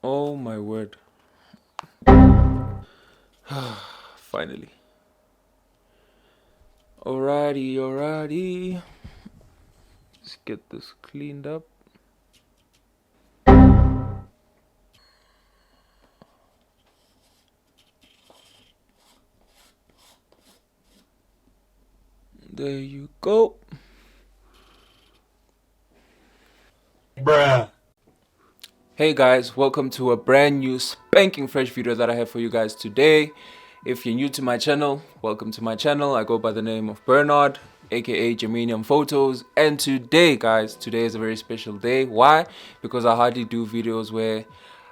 Oh my word. Finally. Alrighty. Let's get this cleaned up. There you go. Bruh. Hey guys, welcome to a brand new spanking fresh video that I have for you guys today. If you're new to my channel, welcome to my channel. I go by the name of Bernard, aka Germaniumphotos, and today guys, today is a very special day. Why? Because I hardly do videos where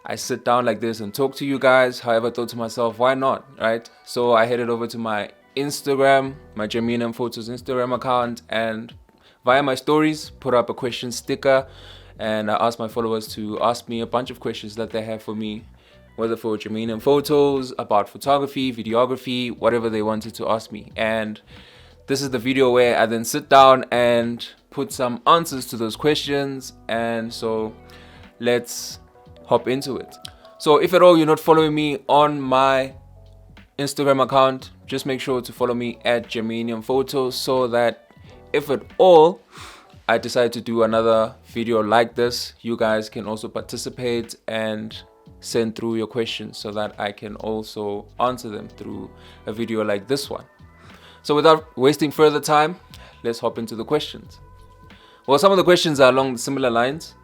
I sit down like this and talk to you guys. However, I thought to myself, why not, right? So I headed over to my Instagram, my Germaniumphotos Instagram account, and via my stories, put up a question sticker, and I asked my followers to ask me a bunch of questions that they have for me, whether for Germaniumphotos, about photography, videography, whatever they wanted to ask me. And this is the video where I then sit down and put some answers to those questions. And so let's hop into it. So if at all you're not following me on my Instagram account, just make sure to follow me at Germaniumphotos so that if at all I decide to do another video like this, you guys can also participate and send through your questions so that I can also answer them through a video like this one. So without wasting further time, let's hop into the questions. Well, some of the questions are along similar lines.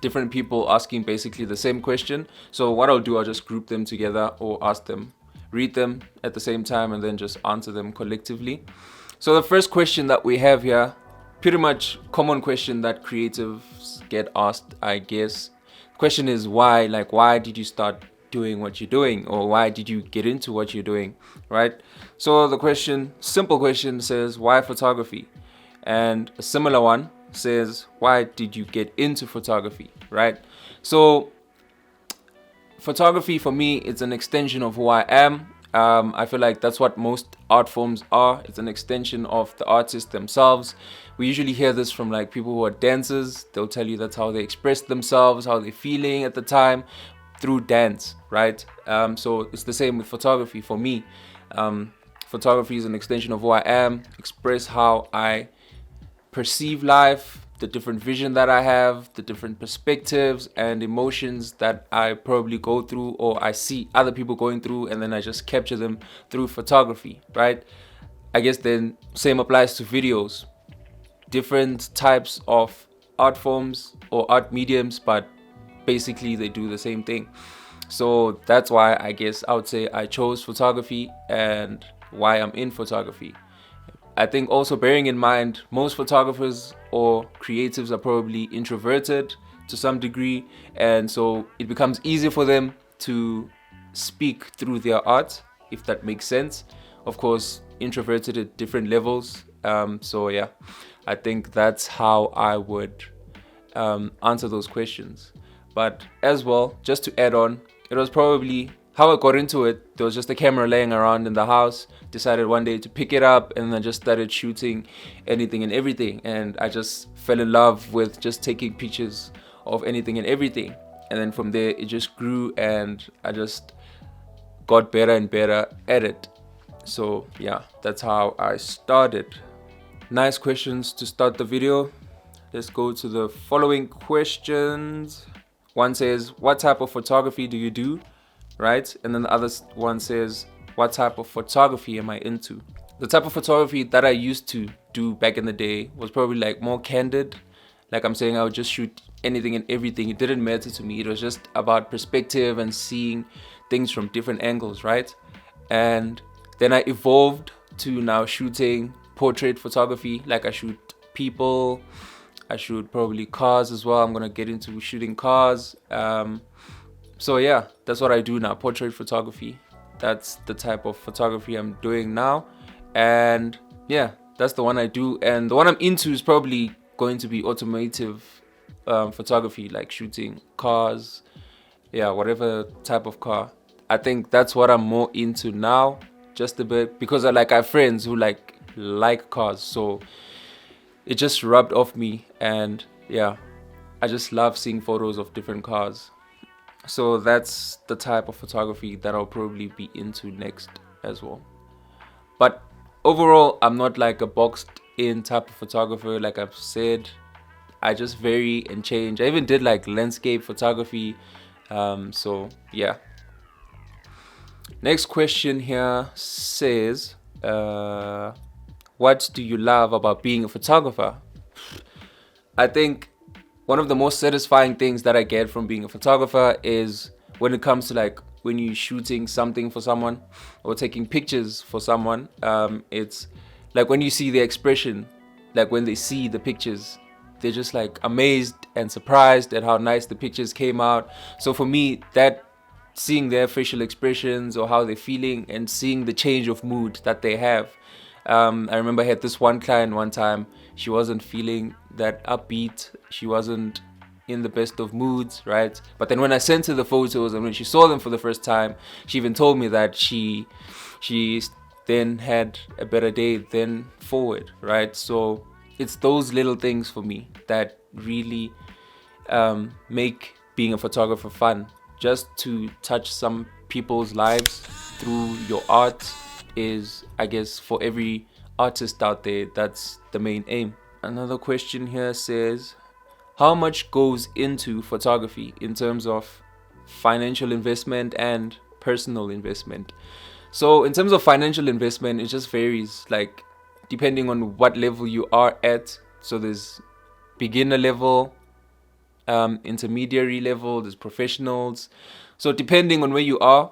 Different people asking basically the same question. So what I'll do, I'll just group them together or ask them, read them at the same time, and then just answer them collectively. So the first question that we have here, pretty much common question that creatives get asked, I guess. Question is why? Like, why did you start doing what you're doing, or why did you get into what you're doing, right? So the question, simple question, says why photography, and a similar one says why did you get into photography, right? So photography for me, it's an extension of who I am. I feel like that's what most art forms are. It's an extension of the artists themselves. We usually hear this from like people who are dancers. They'll tell you that's how they express themselves, how they're feeling at the time, through dance, right? So it's the same with photography for me. Photography is an extension of who I am, express how I perceive life, the different vision that I have, the different perspectives and emotions that I probably go through or I see other people going through, and then I just capture them through photography, right? I guess then same applies to videos. Different types of art forms or art mediums, but basically they do the same thing. So that's why I guess I would say I chose photography and why I'm in photography. I think also bearing in mind most photographers or creatives are probably introverted to some degree, and so it becomes easier for them to speak through their art, if that makes sense. Of course, introverted at different levels. So yeah, I think that's how I would answer those questions. But as well, just to add on, it was probably how I got into it. There was just a camera laying around in the house. Decided one day to pick it up, and I just started shooting anything and everything. And I just fell in love with just taking pictures of anything and everything. And then from there, it just grew, and I just got better and better at it. So yeah, that's how I started. Nice questions to start the video. Let's go to the following questions. One says, what type of photography do you do? Right? And then the other one says, what type of photography am I into? The type of photography that I used to do back in the day was probably like more candid. Like I'm saying, I would just shoot anything and everything. It didn't matter to me. It was just about perspective and seeing things from different angles, right? And then I evolved to now shooting portrait photography. Like I shoot people, I shoot probably cars as well. I'm gonna get into shooting cars. So yeah, that's what I do now, portrait photography. That's the type of photography I'm doing now. And yeah, that's the one I do. And the one I'm into is probably going to be automotive photography, like shooting cars. Yeah, whatever type of car. I think that's what I'm more into now, just a bit, because I have friends who like cars. So it just rubbed off me, and yeah, I just love seeing photos of different cars. So that's the type of photography that I'll probably be into next as well. But overall, I'm not like a boxed in type of photographer. Like I've said, I just vary and change. I even did like landscape photography. So yeah. Next question here says, what do you love about being a photographer? I think one of the most satisfying things that I get from being a photographer is when it comes to like when you're shooting something for someone or taking pictures for someone. It's like when you see the expression, like when they see the pictures, they're just like amazed and surprised at how nice the pictures came out. So for me, that seeing their facial expressions or how they're feeling and seeing the change of mood that they have. I remember I had this one client one time. She wasn't feeling that upbeat. She wasn't in the best of moods, right? But then when I sent her the photos and when she saw them for the first time, she even told me that she then had a better day than forward, right? So it's those little things for me that really make being a photographer fun. Just to touch some people's lives through your art is, I guess, for every artist out there, that's the main aim. Another question here says, how much goes into photography in terms of financial investment and personal investment? So in terms of financial investment, it just varies, like depending on what level you are at. So there's beginner level, intermediary level, there's professionals. So depending on where you are,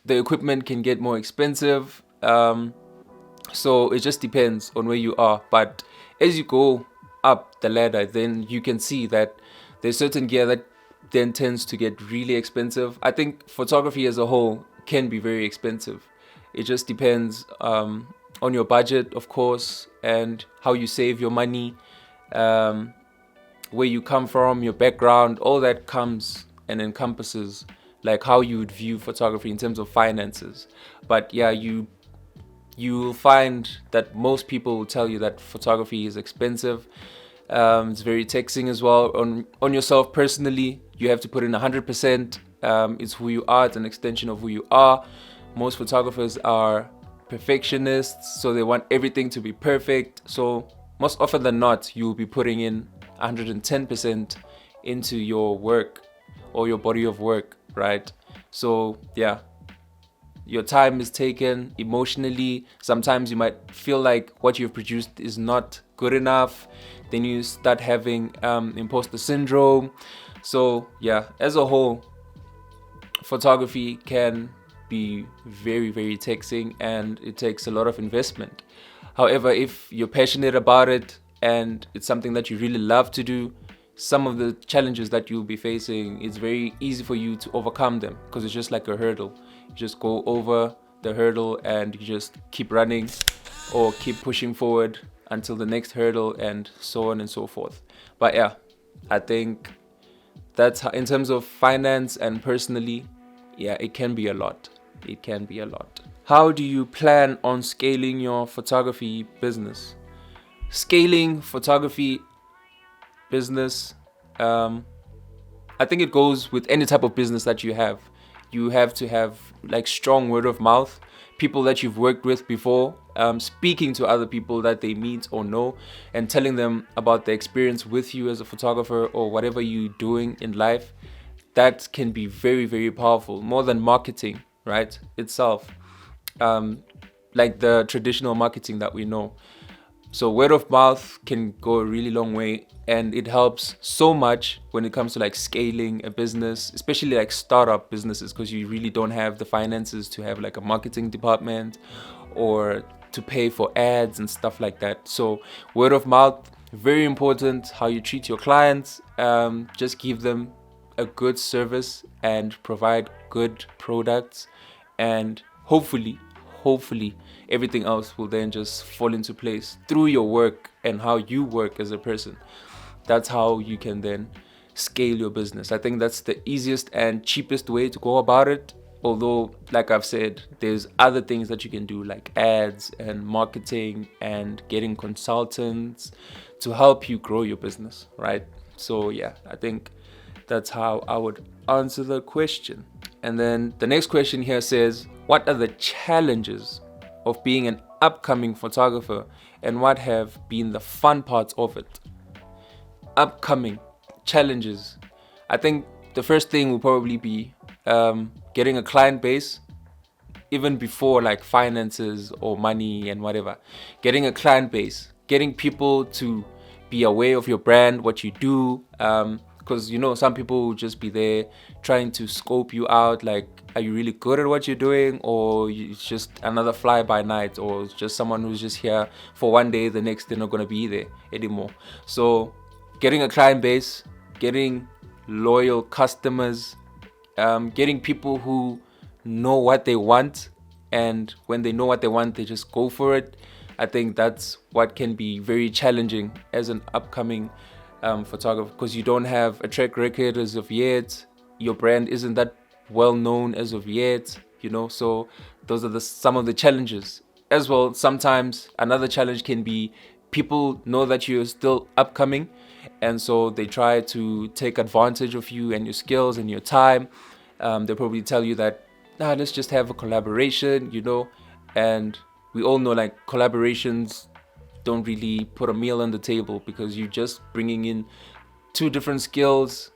the equipment can get more expensive. So it just depends on where you are. But as you go up the ladder, then you can see that there's certain gear that then tends to get really expensive. I think photography as a whole can be very expensive. It just depends on your budget, of course, and how you save your money, where you come from, your background, all that comes and encompasses like how you would view photography in terms of finances. But yeah, you'll find that most people will tell you that photography is expensive. It's very taxing as well on yourself personally. You have to put in 100%. It's who you are. It's an extension of who you are. Most photographers are perfectionists, so they want everything to be perfect. So most often than not, you'll be putting in 110% into your work or your body of work, right? So yeah, your time is taken emotionally. Sometimes you might feel like what you've produced is not good enough. Then you start having imposter syndrome. So yeah, as a whole, photography can be very, very taxing and it takes a lot of investment. However, if you're passionate about it and it's something that you really love to do, some of the challenges that you'll be facing, it's very easy for you to overcome them because it's just like a hurdle. You just go over the hurdle and you just keep running or keep pushing forward until the next hurdle and so on and so forth. But yeah, I think that's how, in terms of finance and personally, yeah, it can be a lot. It can be a lot. How do you plan on scaling your photography business? Scaling photography business, I think it goes with any type of business that you have. You have to have like strong word of mouth, people that you've worked with before, speaking to other people that they meet or know and telling them about the experience with you as a photographer or whatever you're doing in life. That can be very, very powerful, more than marketing, right, itself, like the traditional marketing that we know. So word of mouth can go a really long way and it helps so much when it comes to like scaling a business, especially like startup businesses, because you really don't have the finances to have like a marketing department or to pay for ads and stuff like that. So word of mouth, very important. How you treat your clients, just give them a good service and provide good products, and hopefully everything else will then just fall into place through your work and how you work as a person. That's how you can then scale your business. I think that's the easiest and cheapest way to go about it. Although, like I've said, there's other things that you can do like ads and marketing and getting consultants to help you grow your business, right? So yeah, I think that's how I would answer the question. And then the next question here says, what are the challenges of being an upcoming photographer and what have been the fun parts of it? Upcoming challenges. I think the first thing will probably be getting a client base, even before like finances or money and whatever. Getting a client base, getting people to be aware of your brand, what you do, because some people will just be there trying to scope you out, like, are you really good at what you're doing, or it's just another fly by night, or it's just someone who's just here for one day, the next they're not going to be there anymore. So getting a client base, getting loyal customers, getting people who know what they want, and when they know what they want, they just go for it. I think that's what can be very challenging as an upcoming photographer, because you don't have a track record as of yet. Your brand isn't that well known as of yet, so those are some of the challenges as well. Sometimes another challenge can be people know that you're still upcoming, and so they try to take advantage of you and your skills and your time. They'll probably tell you that, let's just have a collaboration, and we all know like collaborations don't really put a meal on the table, because you're just bringing in two different skills,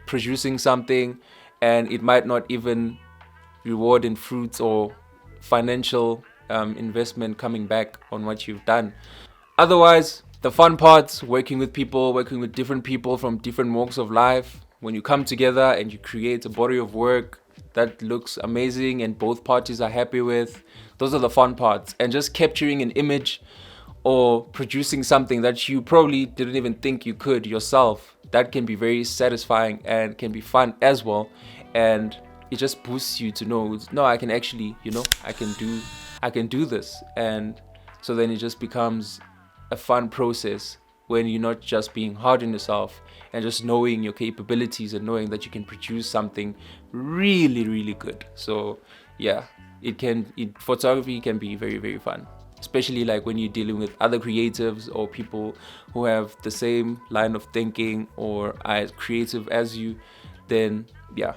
producing something, and it might not even reward in fruits or financial investment coming back on what you've done. Otherwise, the fun parts, working with people, working with different people from different walks of life. When you come together and you create a body of work that looks amazing and both parties are happy with, those are the fun parts. And just capturing an image or producing something that you probably didn't even think you could yourself, that can be very satisfying and can be fun as well. And it just boosts you to know, no, I can actually, I can do this. And so then it just becomes a fun process when you're not just being hard on yourself and just knowing your capabilities and knowing that you can produce something really, really good. So yeah, photography can be very, very fun, especially like when you're dealing with other creatives or people who have the same line of thinking or are as creative as you. Then yeah,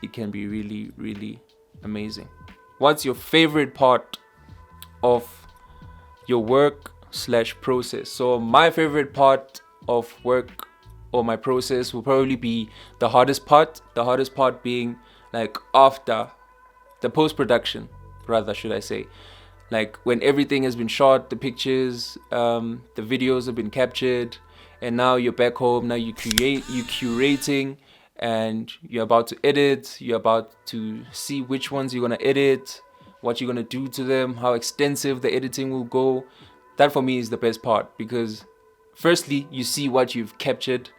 it can be really, really amazing. What's your favorite part of your work/process? So my favorite part of work or my process will probably be the hardest part being like after the post-production, rather should I say, like when everything has been shot, the pictures, the videos have been captured, and now you're back home. Now you're curating, and you're about to edit. You're about to see which ones you're gonna edit, what you're gonna do to them, how extensive the editing will go. That for me is the best part, because firstly, you see what you've captured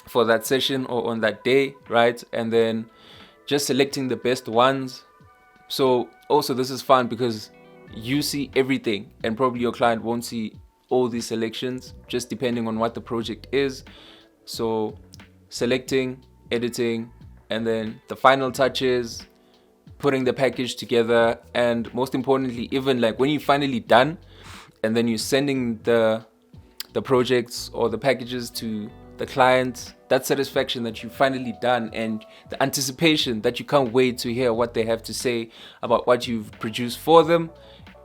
for that session or on that day, right? And then just selecting the best ones. So also this is fun because you see everything, and probably your client won't see all these selections, just depending on what the project is. So selecting, editing, and then the final touches, putting the package together, and most importantly, even like when you're finally done and then you're sending the projects or the packages to the client, that satisfaction that you've finally done and the anticipation that you can't wait to hear what they have to say about what you've produced for them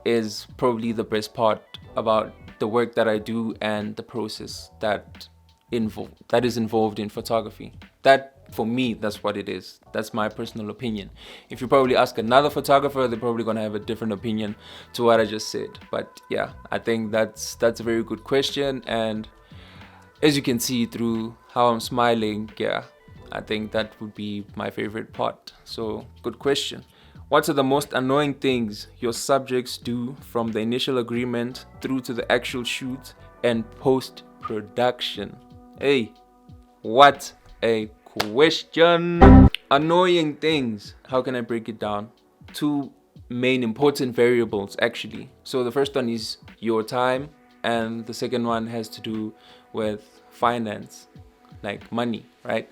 is probably the best part about the work that I do and the process that is involved in photography. That for me, that's what it is. That's my personal opinion. If you probably ask another photographer, they're probably gonna have a different opinion to what I just said. But yeah, I think that's a very good question, and as you can see through how I'm smiling, yeah, I think that would be my favorite part. So good question. What are the most annoying things your subjects do from the initial agreement through to the actual shoot and post-production? Hey, what a question. Annoying things. How can I break it down? Two main important variables actually. So the first one is your time, and the second one has to do with finance, like money, right?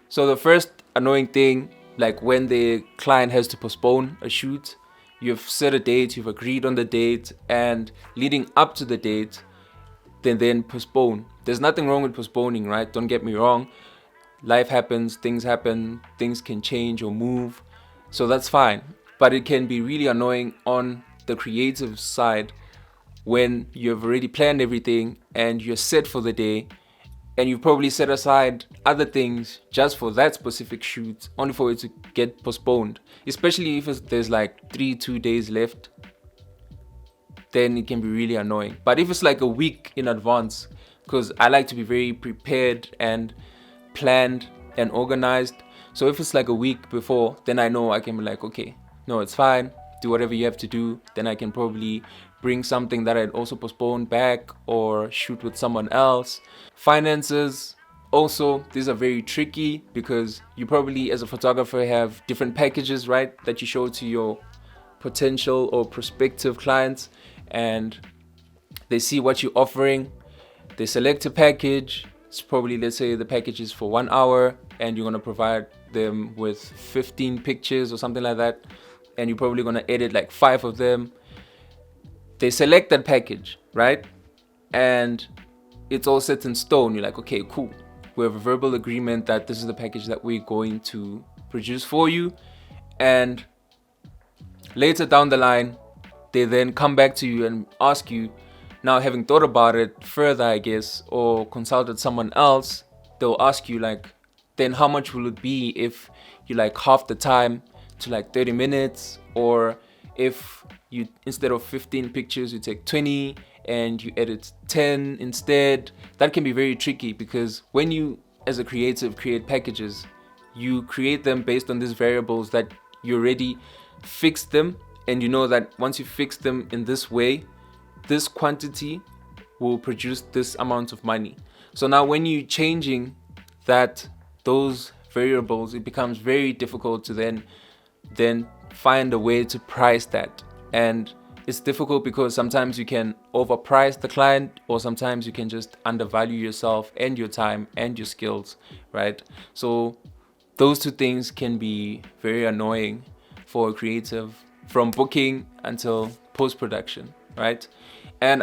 So the first annoying thing, like when the client has to postpone a shoot, you've set a date, you've agreed on the date, and leading up to the date, then postpone. There's nothing wrong with postponing, right? Don't get me wrong. life happens, things happen, things can change or move. So that's fine. But it can be really annoying on the creative side when you've already planned everything and you're set for the day, and you've probably set aside other things just for that specific shoot, only for it to get postponed. Especially if there's like 2 days left, then it can be really annoying. But if it's like a week in advance, because I like to be very prepared and planned and organized. So if it's like a week before, then I know I can be like, okay, no, it's fine. Do whatever you have to do. Then I can probably bring something that I'd also postponed back or shoot with someone else. Finances, also, these are very tricky because you probably, as a photographer, have different packages, right, that you show to your potential or prospective clients, and they see what you're offering. They select a package. It's probably, let's say the package is for 1 hour and you're going to provide them with 15 pictures or something like that, and you're probably going to edit like 5 of them. They select that package, right? And it's all set in stone. You're like, okay, cool. We have a verbal agreement that this is the package that we're going to produce for you. And later down the line, they then come back to you and ask you, now having thought about it further, I guess, or consulted someone else, they'll ask you like, then how much will it be if you like half the time to like 30 minutes, or if you, instead of 15 pictures, you take 20 and you edit 10 instead. That can be very tricky because when you, as a creative, create packages, you create them based on these variables that you already fixed them, and you know that once you fix them in this way, this quantity will produce this amount of money. So now when you're changing those variables, it becomes very difficult to then find a way to price that. And it's difficult because sometimes you can overprice the client, or sometimes you can just undervalue yourself and your time and your skills, right? So those two things can be very annoying for a creative, from booking until post-production, right? And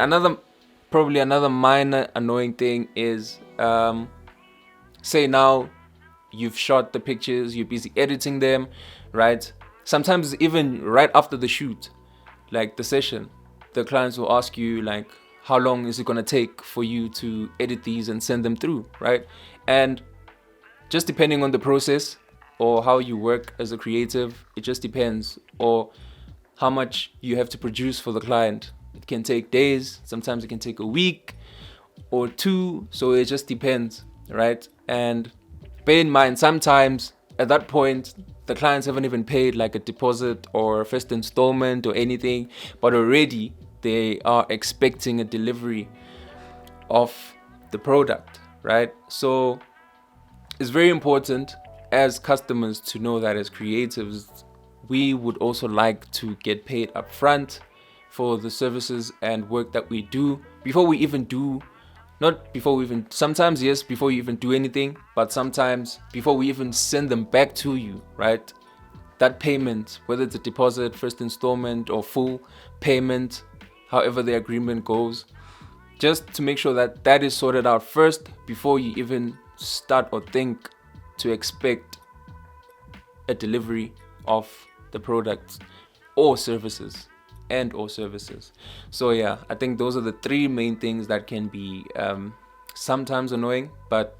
probably another minor annoying thing is, say now you've shot the pictures, you're busy editing them, right? Sometimes even right after the shoot, like the session, the clients will ask you like, how long is it gonna take for you to edit these and send them through, right? And just depending on the process or how you work as a creative, it just depends, or how much you have to produce for the client. It can take days, sometimes it can take a week or 2, so it just depends, right? And bear in mind, sometimes at that point, the clients haven't even paid like a deposit or first installment or anything, but already they are expecting a delivery of the product, right? So it's very important as customers to know that as creatives, we would also like to get paid upfront for the services and work that we do before we even do, sometimes yes, before you even do anything, but sometimes before we even send them back to you, right? That payment, whether it's a deposit, first installment, or full payment, however the agreement goes, just to make sure that that is sorted out first before you even start or think to expect a delivery of the products or services. So yeah, I think those are the 3 main things that can be sometimes annoying, but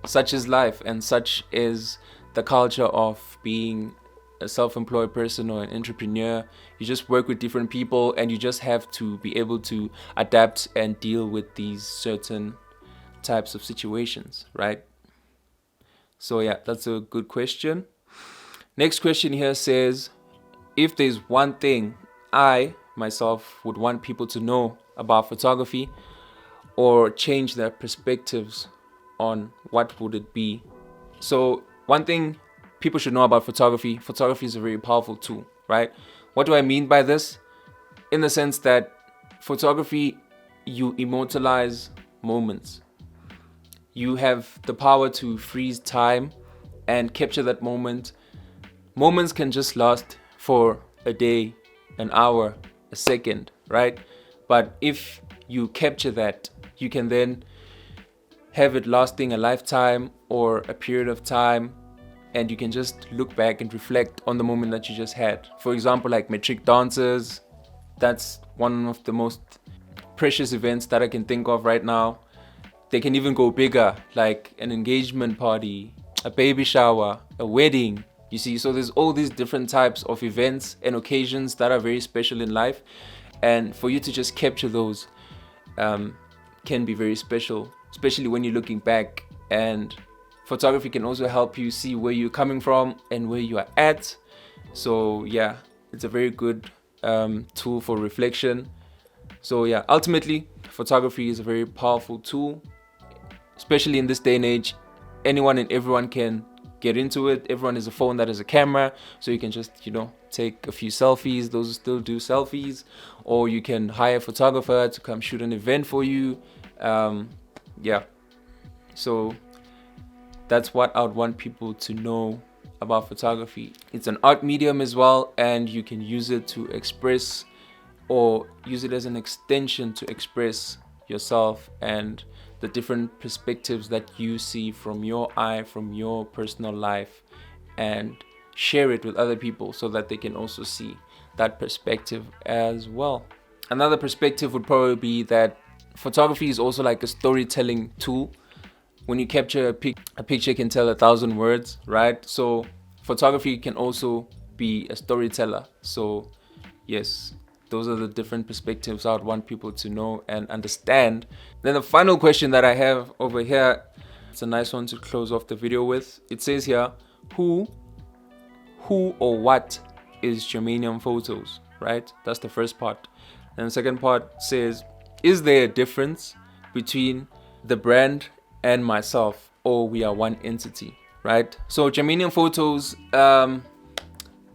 such is life and such is the culture of being a self-employed person or an entrepreneur. You just work with different people and you just have to be able to adapt and deal with these certain types of situations, right? So yeah, that's a good question. Next question here says, if there's one thing I myself would want people to know about photography or change their perspectives on, what would it be? So one thing people should know about photography is a very powerful tool, right? What do I mean by this? In the sense that photography, you immortalize moments. You have the power to freeze time and capture that moment. Moments can just last for a day, an hour, a second, right? But if you capture that, you can then have it lasting a lifetime or a period of time, and you can just look back and reflect on the moment that you just had. For example, like matric dances, that's one of the most precious events that I can think of right now. They can even go bigger, like an engagement party, a baby shower, a wedding. You see, so there's all these different types of events and occasions that are very special in life, and for you to just capture those can be very special, especially when you're looking back. And photography can also help you see where you're coming from and where you are at. So yeah, it's a very good tool for reflection. So yeah, ultimately photography is a very powerful tool, especially in this day and age. Anyone and everyone can get into it. Everyone has a phone that has a camera, so you can just, take a few selfies. Those who still do selfies, or you can hire a photographer to come shoot an event for you. Yeah, so that's what I would want people to know about photography. It's an art medium as well, and you can use it to express, or use it as an extension to express yourself and the different perspectives that you see from your eye, from your personal life, and share it with other people so that they can also see that perspective as well. Another perspective would probably be that photography is also like a storytelling tool. When you capture a picture can tell 1,000 words, right? So photography can also be a storyteller. So yes, those are the different perspectives I would want people to know and understand. Then the final question that I have over here, it's a nice one to close off the video with. It says here, who or what is Germaniumphotos, right? That's the first part. And the second part says, is there a difference between the brand and myself, or we are one entity, right? So Germaniumphotos,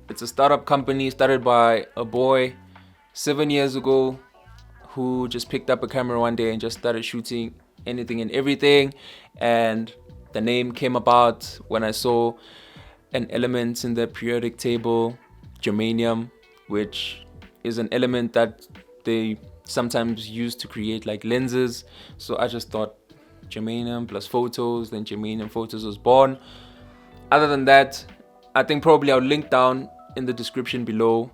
it's a startup company started by a boy 7 years ago who just picked up a camera one day and just started shooting anything and everything. And the name came about when I saw an element in the periodic table, germanium, which is an element that they sometimes use to create like lenses. So I just thought germanium plus photos, then Germaniumphotos was born. Other than that, I think probably I'll link down in the description below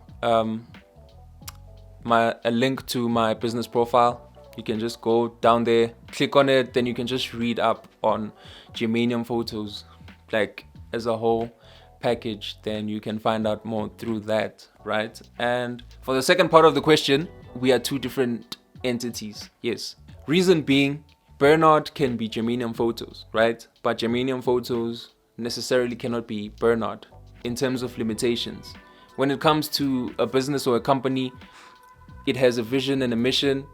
a link to my business profile. You can just go down there, click on it, then you can just read up on Germaniumphotos like as a whole package. Then you can find out more through that, right? And for the second part of the question, we are two different entities. Yes, reason being, Bernard can be Germaniumphotos, right? But Germaniumphotos necessarily cannot be Bernard in terms of limitations. When it comes to a business or a company, it has a vision and a mission.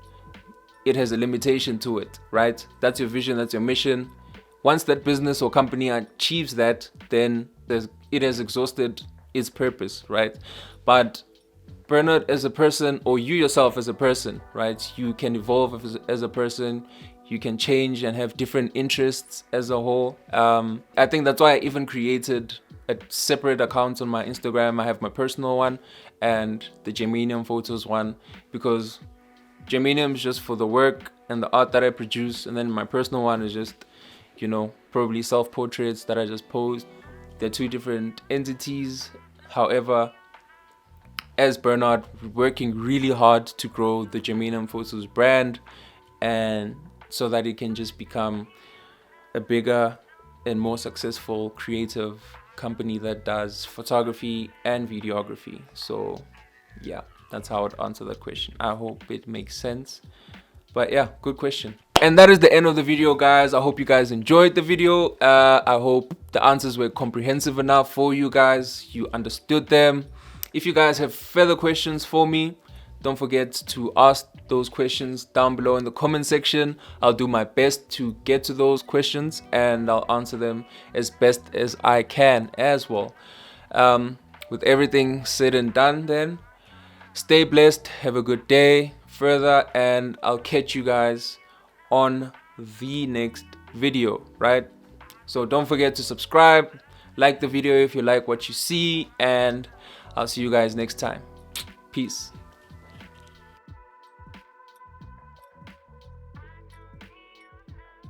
It has a limitation to it, right? That's your vision, that's your mission. Once that business or company achieves that, then it has exhausted its purpose, right? But Bernard as a person, or you yourself as a person, right? You can evolve as a person. You can change and have different interests as a whole. I think that's why I even created a separate account on my Instagram. I have my personal one and the Germaniumphotos one, because Germanium is just for the work and the art that I produce, and then my personal one is just, probably self-portraits that I just post. They're two different entities. However, as Bernard, working really hard to grow the Germaniumphotos brand, and so that it can just become a bigger and more successful creative company that does photography and videography. So yeah, that's how I'd answer that question. I hope it makes sense. But yeah, good question. And that is the end of the video, guys. I hope you guys enjoyed the video. I hope the answers were comprehensive enough for you guys. You understood them. If you guys have further questions for me, don't forget to ask those questions down below in the comment section. I'll do my best to get to those questions, and I'll answer them as best as I can as well. With everything said and done, then stay blessed, have a good day further, and I'll catch you guys on the next video, right? So don't forget to subscribe, like the video if you like what you see, and I'll see you guys next time. Peace.